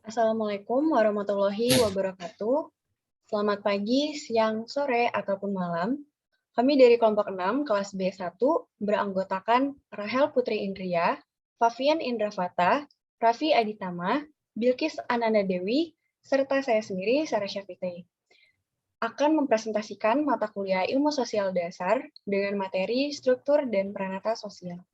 Assalamualaikum warahmatullahi wabarakatuh. Selamat pagi, siang, sore, ataupun malam. Kami dari kelompok 6, kelas B1, beranggotakan Rahel Putri Indria, Fafian Indrafata, Raffi Aditama, Bilkis Ananda Dewi, serta saya sendiri, Sarah Syafitri, akan mempresentasikan mata kuliah Ilmu Sosial Dasar dengan materi struktur dan peranata sosial.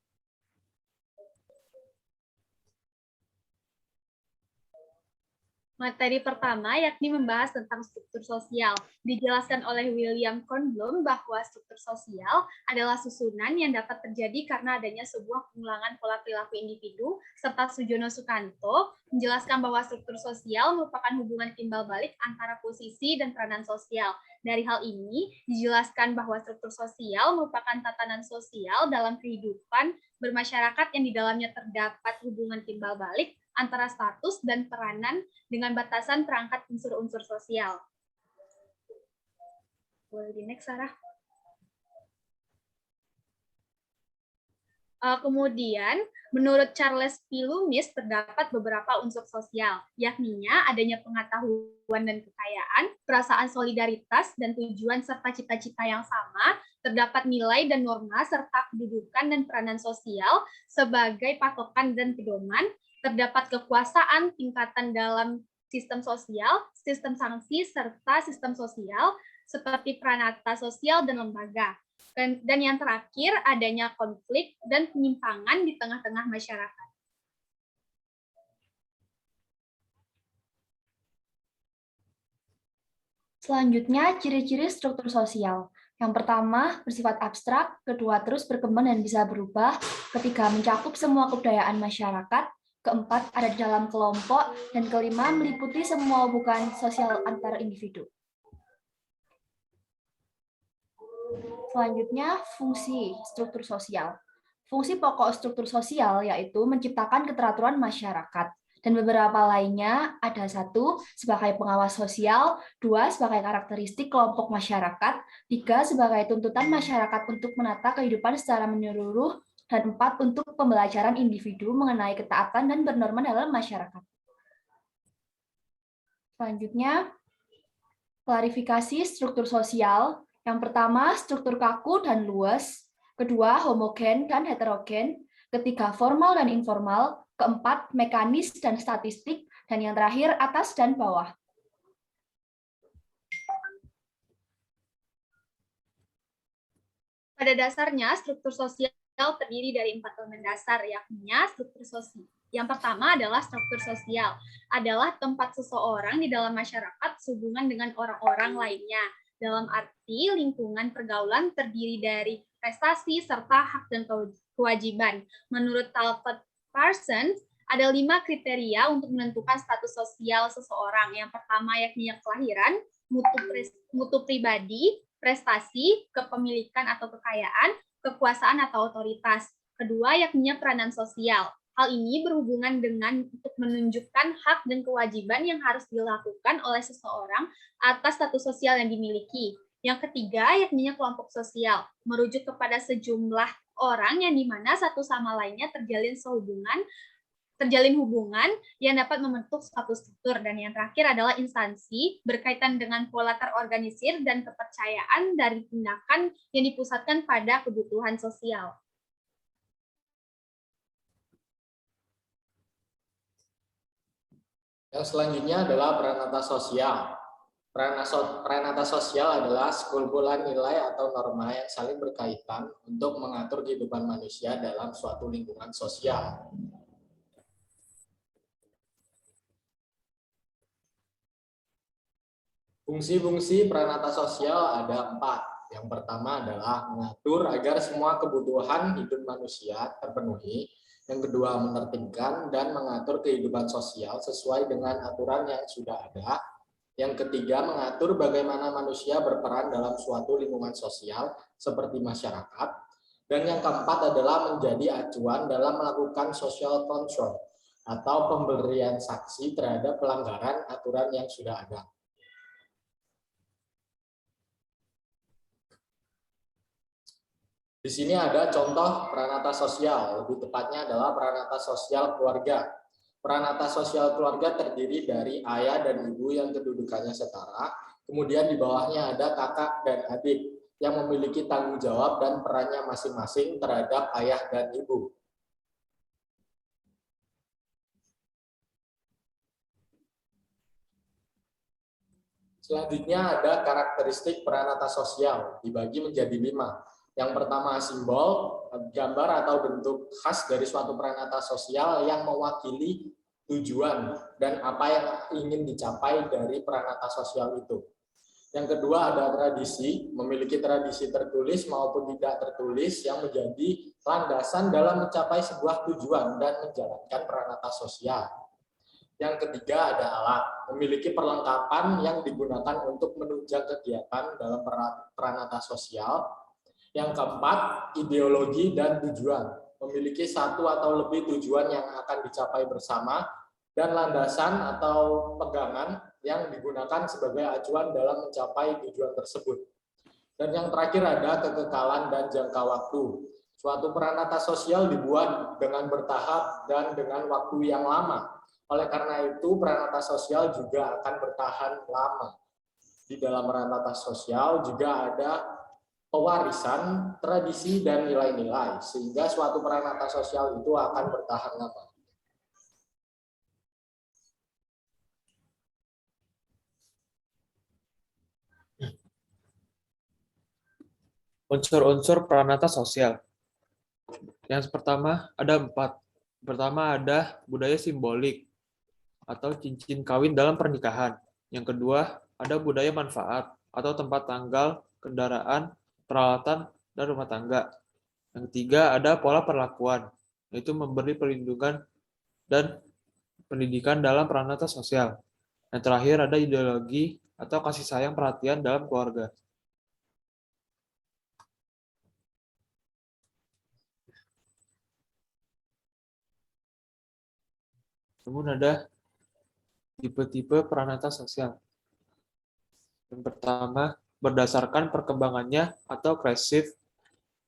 Materi pertama yakni membahas tentang struktur sosial. Dijelaskan oleh William Kornblum bahwa struktur sosial adalah susunan yang dapat terjadi karena adanya sebuah pengulangan pola perilaku individu, serta Sujono Sukanto menjelaskan bahwa struktur sosial merupakan hubungan timbal balik antara posisi dan peranan sosial. Dari hal ini, dijelaskan bahwa struktur sosial merupakan tatanan sosial dalam kehidupan bermasyarakat yang di dalamnya terdapat hubungan timbal balik antara status dan peranan dengan batasan perangkat unsur-unsur sosial. Boleh di next, Sarah. Kemudian, menurut Charles P. Loomis, terdapat beberapa unsur sosial, yakninya adanya pengetahuan dan kekayaan, perasaan solidaritas dan tujuan serta cita-cita yang sama, terdapat nilai dan norma serta kedudukan dan peranan sosial sebagai patokan dan pedoman, terdapat kekuasaan, tingkatan dalam sistem sosial, sistem sanksi, serta sistem sosial, seperti pranata sosial dan lembaga. Dan yang terakhir, adanya konflik dan penyimpangan di tengah-tengah masyarakat. Selanjutnya, ciri-ciri struktur sosial. Yang pertama, bersifat abstrak, kedua, terus berkembang dan bisa berubah, ketiga, mencakup semua kebudayaan masyarakat, keempat, ada di dalam kelompok, dan kelima, meliputi semua hubungan sosial antar individu. Selanjutnya, fungsi struktur sosial. Fungsi pokok struktur sosial yaitu menciptakan keteraturan masyarakat. Dan beberapa lainnya ada 1, sebagai pengawas sosial, 2, sebagai karakteristik kelompok masyarakat, 3, sebagai tuntutan masyarakat untuk menata kehidupan secara menyeluruh, dan 4, untuk pembelajaran individu mengenai ketaatan dan bernorma dalam masyarakat. Selanjutnya, klarifikasi struktur sosial. Yang pertama, struktur kaku dan luas. Kedua, homogen dan heterogen. Ketiga, formal dan informal. Keempat, mekanis dan statistik. Dan yang terakhir, atas dan bawah. Pada dasarnya, struktur sosial terdiri dari 4 elemen dasar, yakni struktur sosial. Yang pertama adalah struktur sosial, adalah tempat seseorang di dalam masyarakat sehubungan dengan orang-orang lainnya. Dalam arti lingkungan pergaulan terdiri dari prestasi serta hak dan kewajiban. Menurut Talcott Parsons, ada 5 kriteria untuk menentukan status sosial seseorang. Yang pertama yakni kelahiran, mutu pribadi, prestasi, kepemilikan atau kekayaan, kekuasaan atau otoritas. Kedua yakni peranan sosial. Hal ini berhubungan dengan untuk menunjukkan hak dan kewajiban yang harus dilakukan oleh seseorang atas status sosial yang dimiliki. Yang ketiga, yakni kelompok sosial, merujuk kepada sejumlah orang yang dimana satu sama lainnya terjalin hubungan yang dapat membentuk suatu struktur. Dan yang terakhir adalah instansi, berkaitan dengan pola terorganisir dan kepercayaan dari tindakan yang dipusatkan pada kebutuhan sosial. Yang selanjutnya adalah pranata sosial. Pranata sosial adalah sekumpulan nilai atau norma yang saling berkaitan untuk mengatur kehidupan manusia dalam suatu lingkungan sosial. Fungsi-fungsi pranata sosial ada 4. Yang pertama adalah mengatur agar semua kebutuhan hidup manusia terpenuhi. Yang kedua, menertibkan dan mengatur kehidupan sosial sesuai dengan aturan yang sudah ada. Yang ketiga, mengatur bagaimana manusia berperan dalam suatu lingkungan sosial seperti masyarakat. Dan yang keempat adalah menjadi acuan dalam melakukan social control atau pemberian sanksi terhadap pelanggaran aturan yang sudah ada. Di sini ada contoh pranata sosial, lebih tepatnya adalah pranata sosial keluarga. Peranata sosial keluarga terdiri dari ayah dan ibu yang kedudukannya setara, kemudian di bawahnya ada kakak dan adik yang memiliki tanggung jawab dan perannya masing-masing terhadap ayah dan ibu. Selanjutnya ada karakteristik peranata sosial, dibagi menjadi 5. Yang pertama simbol, gambar atau bentuk khas dari suatu peranata sosial yang mewakili tujuan dan apa yang ingin dicapai dari peranata sosial itu. Yang kedua ada tradisi, memiliki tradisi tertulis maupun tidak tertulis yang menjadi landasan dalam mencapai sebuah tujuan dan menjalankan peranata sosial. Yang ketiga ada alat, memiliki perlengkapan yang digunakan untuk menunjang kegiatan dalam peranata sosial. Yang keempat, ideologi dan tujuan, memiliki satu atau lebih tujuan yang akan dicapai bersama, dan landasan atau pegangan yang digunakan sebagai acuan dalam mencapai tujuan tersebut. Dan yang terakhir ada kekekalan dan jangka waktu. Suatu peranata sosial dibuat dengan bertahap dan dengan waktu yang lama. Oleh karena itu, peranata sosial juga akan bertahan lama. Di dalam peranata sosial juga ada pewarisan, tradisi, dan nilai-nilai, sehingga suatu peranata sosial itu akan bertahan lama. Unsur-unsur peranata sosial. Yang pertama ada 4. Pertama ada budaya simbolik atau cincin kawin dalam pernikahan. Yang kedua ada budaya manfaat atau tempat tanggal, kendaraan, peralatan, dan rumah tangga. Yang ketiga ada pola perlakuan, yaitu memberi perlindungan dan pendidikan dalam peranata sosial. Yang terakhir ada ideologi atau kasih sayang perhatian dalam keluarga. Kemudian ada tipe-tipe peranata sosial. Yang pertama, berdasarkan perkembangannya atau cohesive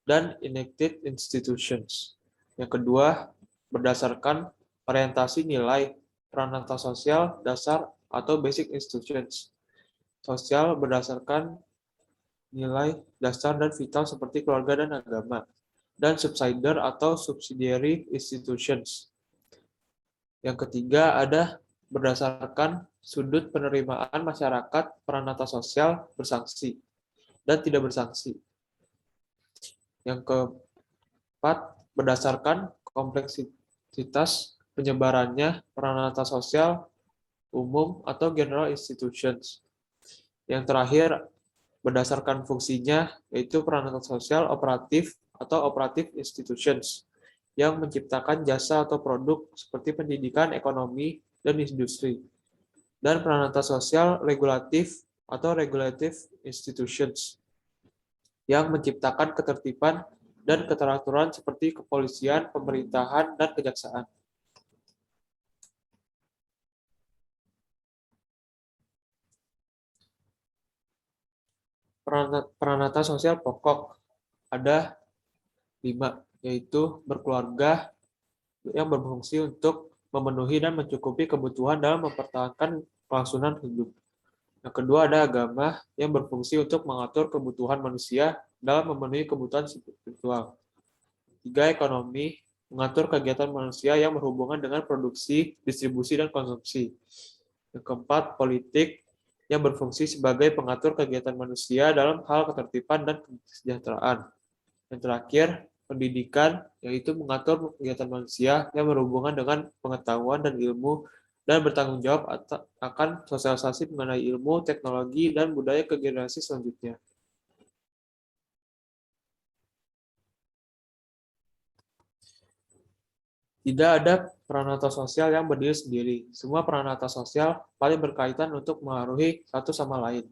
dan enacted institutions. Yang kedua, berdasarkan orientasi nilai peranata sosial dasar atau basic institutions. Sosial berdasarkan nilai dasar dan vital seperti keluarga dan agama. Dan subsidiary atau subsidiary institutions. Yang ketiga ada berdasarkan sudut penerimaan masyarakat peranata sosial bersanksi dan tidak bersanksi. Yang keempat, berdasarkan kompleksitas penyebarannya peranata sosial umum atau general institutions. Yang terakhir, berdasarkan fungsinya, yaitu peranata sosial operatif atau operative institutions yang menciptakan jasa atau produk seperti pendidikan, ekonomi, dan industri. Dan peranata sosial regulatif atau regulative institutions yang menciptakan ketertiban dan keteraturan seperti kepolisian, pemerintahan, dan kejaksaan. Peranata sosial pokok ada 5, yaitu berkeluarga yang berfungsi untuk memenuhi dan mencukupi kebutuhan dalam mempertahankan kelangsungan hidup. Yang kedua ada agama yang berfungsi untuk mengatur kebutuhan manusia dalam memenuhi kebutuhan spiritual. 3, ekonomi, mengatur kegiatan manusia yang berhubungan dengan produksi, distribusi, dan konsumsi. Yang keempat, politik, yang berfungsi sebagai pengatur kegiatan manusia dalam hal ketertiban dan kesejahteraan. Yang terakhir, pendidikan, yaitu mengatur kegiatan manusia yang berhubungan dengan pengetahuan dan ilmu dan bertanggung jawab akan sosialisasi mengenai ilmu, teknologi, dan budaya ke generasi selanjutnya. Tidak ada peranata sosial yang berdiri sendiri. Semua peranata sosial paling berkaitan untuk mengaruhi satu sama lain.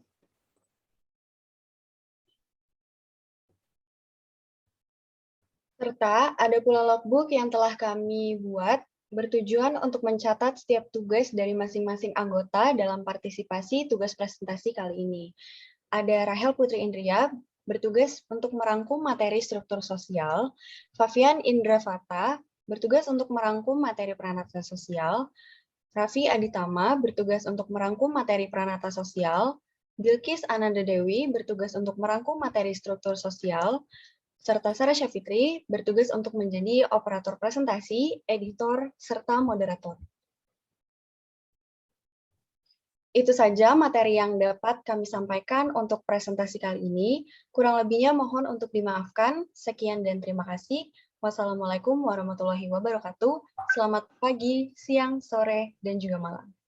Serta ada pula logbook yang telah kami buat bertujuan untuk mencatat setiap tugas dari masing-masing anggota dalam partisipasi tugas presentasi kali ini. Ada Rahel Putri Indria bertugas untuk merangkum materi struktur sosial, Favian Indravata bertugas untuk merangkum materi Pranata Sosial, Raffi Aditama bertugas untuk merangkum materi Pranata Sosial, Bilkis Ananda Dewi bertugas untuk merangkum materi struktur sosial, serta Sarah Syafitri bertugas untuk menjadi operator presentasi, editor, serta moderator. Itu saja materi yang dapat kami sampaikan untuk presentasi kali ini. Kurang lebihnya mohon untuk dimaafkan. Sekian dan terima kasih. Wassalamualaikum warahmatullahi wabarakatuh. Selamat pagi, siang, sore, dan juga malam.